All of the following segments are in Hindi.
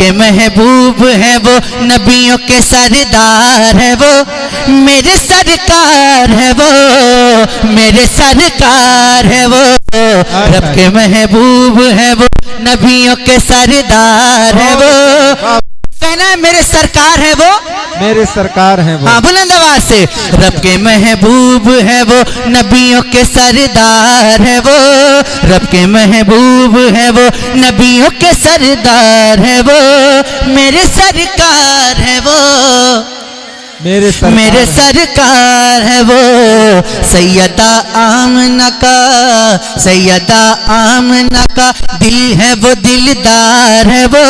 के महबूब है वो, नबियों के सरदार है वो, मेरे सरकार है वो, मेरे सरकार है वो। रब के महबूब है वो, नबियों के सरदार है वो। कहना है मेरे सरकार है वो, मेरे सरकार हैं वो। हाँ बुलंद आवाज से। रब के महबूब है वो, नबियों के सरदार है वो। रब के महबूब है वो, नबियों के सरदार है वो, मेरे सरकार है वो, मेरे सरकार है वो। सैयदा आमना का, सैयदा आमना का दिल है वो, दिलदार है वो,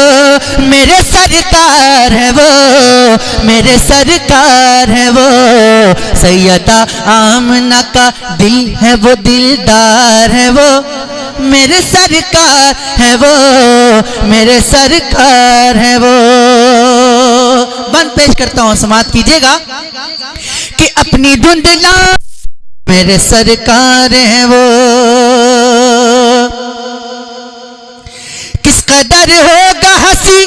मेरे सरकार है वो, मेरे सरकार है वो। सैयदा आमना का दिल है वो, दिलदार है वो, मेरे सरकार है वो, मेरे सरकार है वो। बंद पेश करता हूं, समाप्त कीजिएगा कि अपनी धुंधला मेरे सरकार है वो। किस कदर होगा हंसी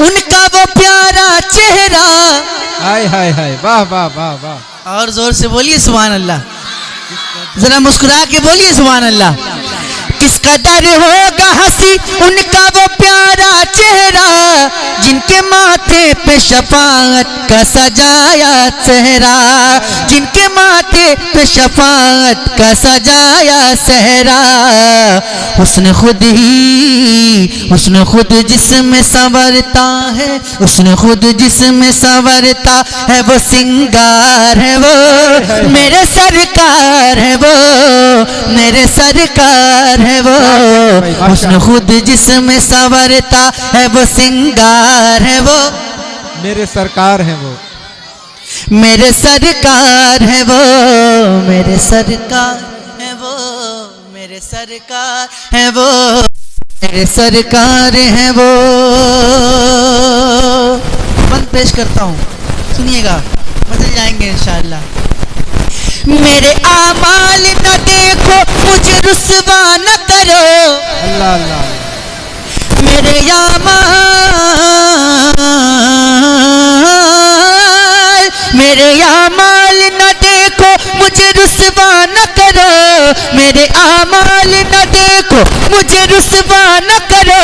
उनका वो प्यारा चेहरा। हाय हाय हाय, वाह वाह वाह वाह। और जोर से बोलिए सुभान अल्लाह, जरा मुस्कुरा के बोलिए सुभान अल्लाह। किस कदर होगा हंसी उनका वो प्यारा चेहरा, जिनके माथे पे शफाअत का सजाया चेहरा, जिनके माथे पे शफाअत का सजाया सहरा। हुस्न खुद ही, हुस्न खुद जिसमें संवरता है, हुस्न खुद जिसमें संवरता है वो सिंगार है वो, मेरे सरकार है वो, मेरे सरकार है वो। हुस्न खुद जिसमें संवरता है वो सिंगार है वो, मेरे सरकार हैं वो, मेरे सरकार है वो, मेरे सरकार है वो, मेरे सरकार है वो, मेरे सरकार है वो। बंद पेश करता हूँ, सुनिएगा, बदल जाएंगे इंशाअल्लाह। मेरे आमाल न देखो, मुझे रुस्वा न करो, अल्लाह अल्लाह। मेरे आमाल न देखो, मुझे रुस्वा न करो, मेरे आमाल न देखो, मुझे रुस्वा न करो।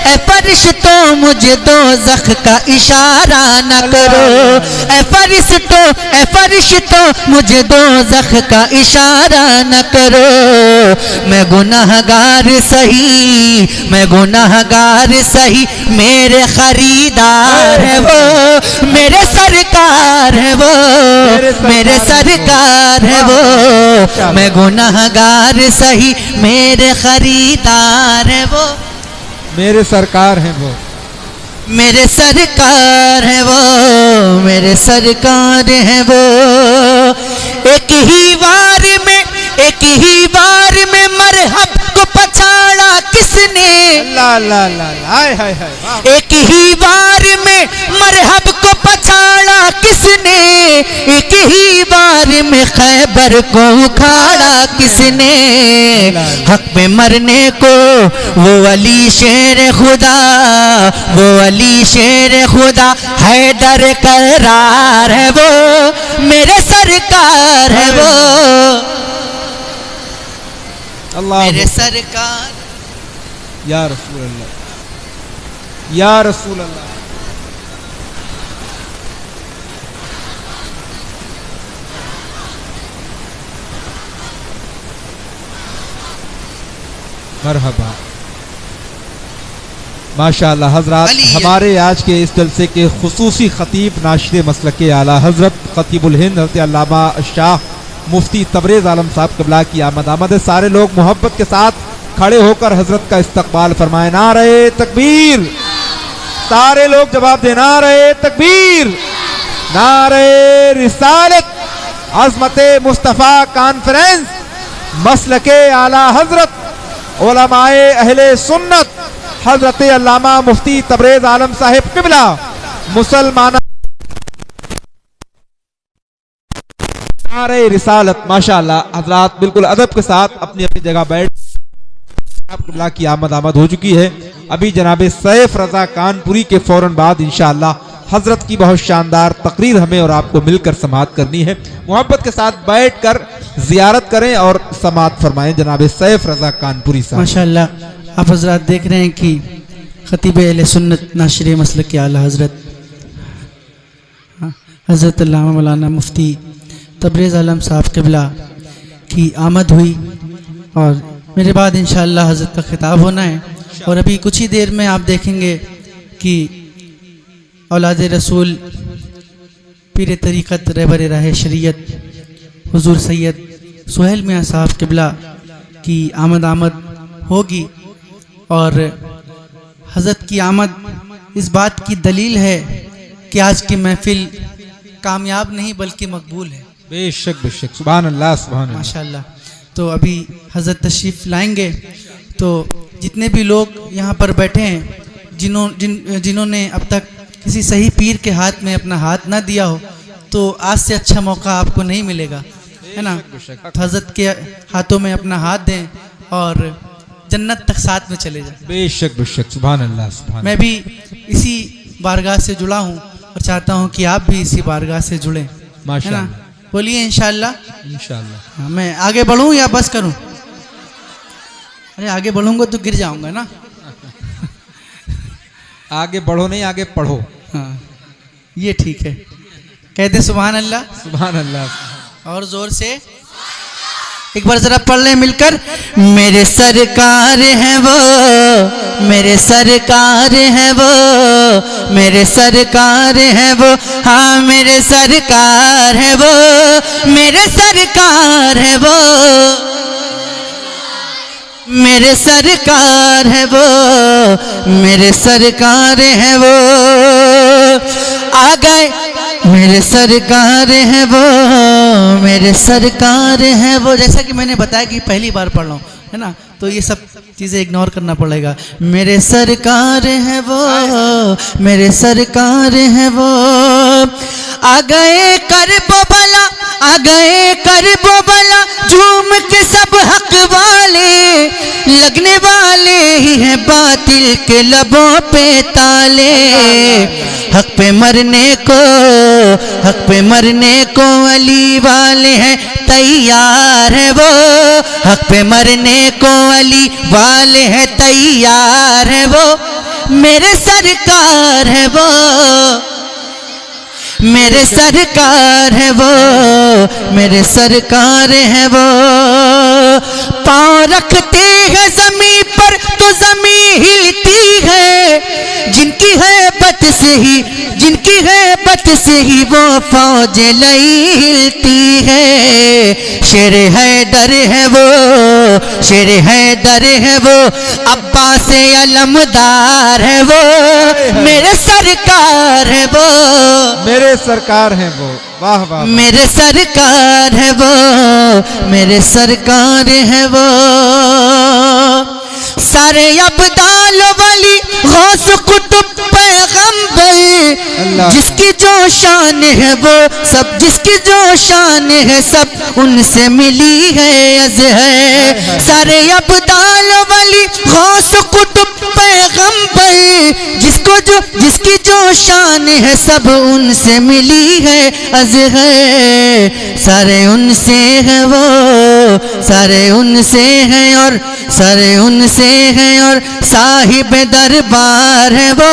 ऐ फरिश्तों मुझे दोज़ख का इशारा न करो, ऐ फरिश्तों मुझे दोज़ख का इशारा न करो। मैं गुनाहगार सही, मैं गुनाहगार सही, मेरे खरीदार है वो, मेरे सरकार है वो, मेरे सरकार है वो। मैं गुनाहगार सही, मेरे खरीदार है वो, मेरे सरकार हैं वो, मेरे सरकार है वो, मेरे सरकार है वो। एक ही बार में मरहब को पछाड़ा किसने, अल्लाह अल्लाह अल्लाह, हाय हाय हाय। एक ही बार में मरहब को पछाड़ा किसने, एक ही बार में खैबर को उखाड़ा किसने। हक पे मरने को वो अली शेर खुदा, वो अली शेर खुदा हैदर करार है वो, मेरे सरकार है वो, अल्लाह। मेरे सरकार, या रसूल अल्लाह, या रसूल अल्लाह। मरहबा, माशाअल्लाह। हजरात, हमारे आज के इस जलसे के खुसूसी खतीब नाशिर मसलके आला हजरत खतीबुल हिंद हज़रत अल्लामा शाह मुफ्ती तबरेज़ आलम साहब क़िबला की आमद आमद है। सारे लोग मोहब्बत के साथ खड़े होकर हजरत का इस्तकबाल फरमाए। नारे तकबीर, सारे लोग जवाब दे, नारे तकबीर, नारे रिसालत। अज़मते मुस्तफ़ा कॉन्फ्रेंस मसलके आला हजरत उलमाए अहले सुन्नत हजरत अल्लामा मुफ्ती तबरेज़ आलम साहिब क़िबला मुसलमान नारे रिसालत। माशाअल्लाह। हजरात बिल्कुल अदब के साथ अपनी अपनी जगह बैठ किबला की आमद हो चुकी है। अभी जनाब सैफ रजा कानपुरी के फौरन बाद इंशाअल्लाह हजरत की बहुत शानदार तकरीर हमें और आपको मिलकर समाअत करनी है। मोहब्बत के साथ बैठकर जियारत करें और समाअत फरमाएं जनाब सैफ रजा कानपुरी साहब। माशाअल्लाह आप हजरात देख रहे हैं कि खतीब अहले सुन्नत नाशिर मसलक के आला हजरत हजरत अल्लामा मौलाना मुफ्ती तबरेज़ आलम साहब किबला की आमद हुई और मेरे बाद इंशाअल्लाह हजरत का खिताब होना है। और अभी कुछ ही देर में आप देखेंगे कि औलाद रसूल पीर तरीक़त रहबर राह शरीयत हुजूर सैयद सुहेल मियाँ साहब किबला की आमद होगी। और हज़रत की आमद इस बात की दलील है कि आज की महफिल कामयाब नहीं बल्कि मकबूल है। बेशक बेशक, सुभान अल्लाह सुभान अल्लाह, माशाअल्लाह। तो अभी हज़रत तशरीफ़ लाएंगे तो जितने भी लोग यहाँ पर बैठे हैं जिन्होंने अब तक किसी सही पीर के हाथ में अपना हाथ ना दिया हो तो आज से अच्छा मौका आपको नहीं मिलेगा, है ना। हज़रत के हाथों में अपना हाथ दें और जन्नत तक साथ में चले जाए। बेशक बेशक, सुभान अल्लाह सुभान। मैं भी इसी बारगाह से जुड़ा हूँ और चाहता हूँ कि आप भी इसी बारगाह से जुड़े, है ना। बोलिए इंशाअल्लाह इंशाअल्लाह। हाँ, मैं आगे बढ़ूँ या बस करूँ? अरे आगे बढ़ूंगा तो गिर जाऊंगा ना। आगे बढ़ो नहीं, आगे पढ़ो। हाँ ये ठीक है, कहते सुभान अल्लाह सुभान अल्लाह। और जोर से एक बार जरा पढ़ लें मिलकर। मेरे सरकार हैं वो, मेरे सरकार हैं वो, मेरे सरकार हैं वो, हाँ मेरे सरकार हैं वो, मेरे सरकार हैं वो, मेरे सरकार है वो, मेरे सरकार है वो, आ गए मेरे सरकार है वो, मेरे सरकार है वो। जैसा कि मैंने बताया कि पहली बार पढ़ रहा हूँ, है ना, तो ये सब चीज़ें इग्नोर करना पड़ेगा। मेरे सरकार है वो, मेरे सरकार है वो, आ गए कर बोबला, आ गए कर बोबला, झूम के सब हक वाले, लगने वाले ही हैं बातिल के लबों पे ताले। हक पे मरने को, हक पे मरने को अली वाले हैं तैयार है वो, हक पे मरने को अली वाले हैं तैयार है वो, मेरे सरकार है वो, मेरे सरकार है वो, मेरे सरकार है वो। पाँव रखते हैं जमीन पर तो जमीन हिलती है, जिनकी है बत से ही, जिनकी है बत से ही वो फौज हिलती है। शेर हैदर है वो, शेर हैदर है वो, अब्बास अलमदार है वो, मेरे सरकार है वो, मेरे सरकार है वो। वाह वाह, मेरे सरकार है वो, मेरे सरकार है वो। सारे अब्दाल वाली गौस कुतुब पैगंबर, जिसकी जो शान है वो सब, जिसकी जो शान है सब उनसे मिली है अज़हर। सारे अब्दाल वाली गौस कुतुब पैगंबर, जिसको जो, जिसकी जो शान है सब उनसे मिली है अज़हर। सारे उनसे है वो, सारे उनसे हैं और सारे उनसे हैं और साहिब दरबार है वो,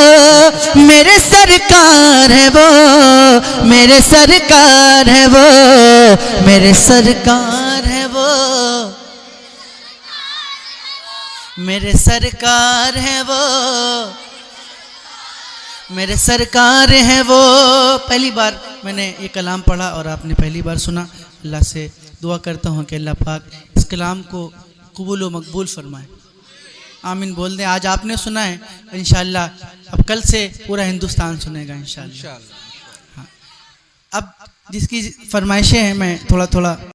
मेरे सरकार है वो, मेरे सरकार है वो, मेरे सरकार है वो, मेरे सरकार है वो, मेरे सरकार है वो। पहली बार मैंने ये कलाम पढ़ा और आपने पहली बार सुना। अल्लाह से दुआ करता हूँ कि अल्लाह पाक इस कलाम को कबूल व मकबूल फरमाए। आमीन बोल दें। आज आपने सुना है, इंशाअल्लाह अब कल से पूरा हिंदुस्तान सुनेगा इंशाअल्लाह। हाँ, अब जिसकी फरमाइशें हैं मैं थोड़ा थोड़ा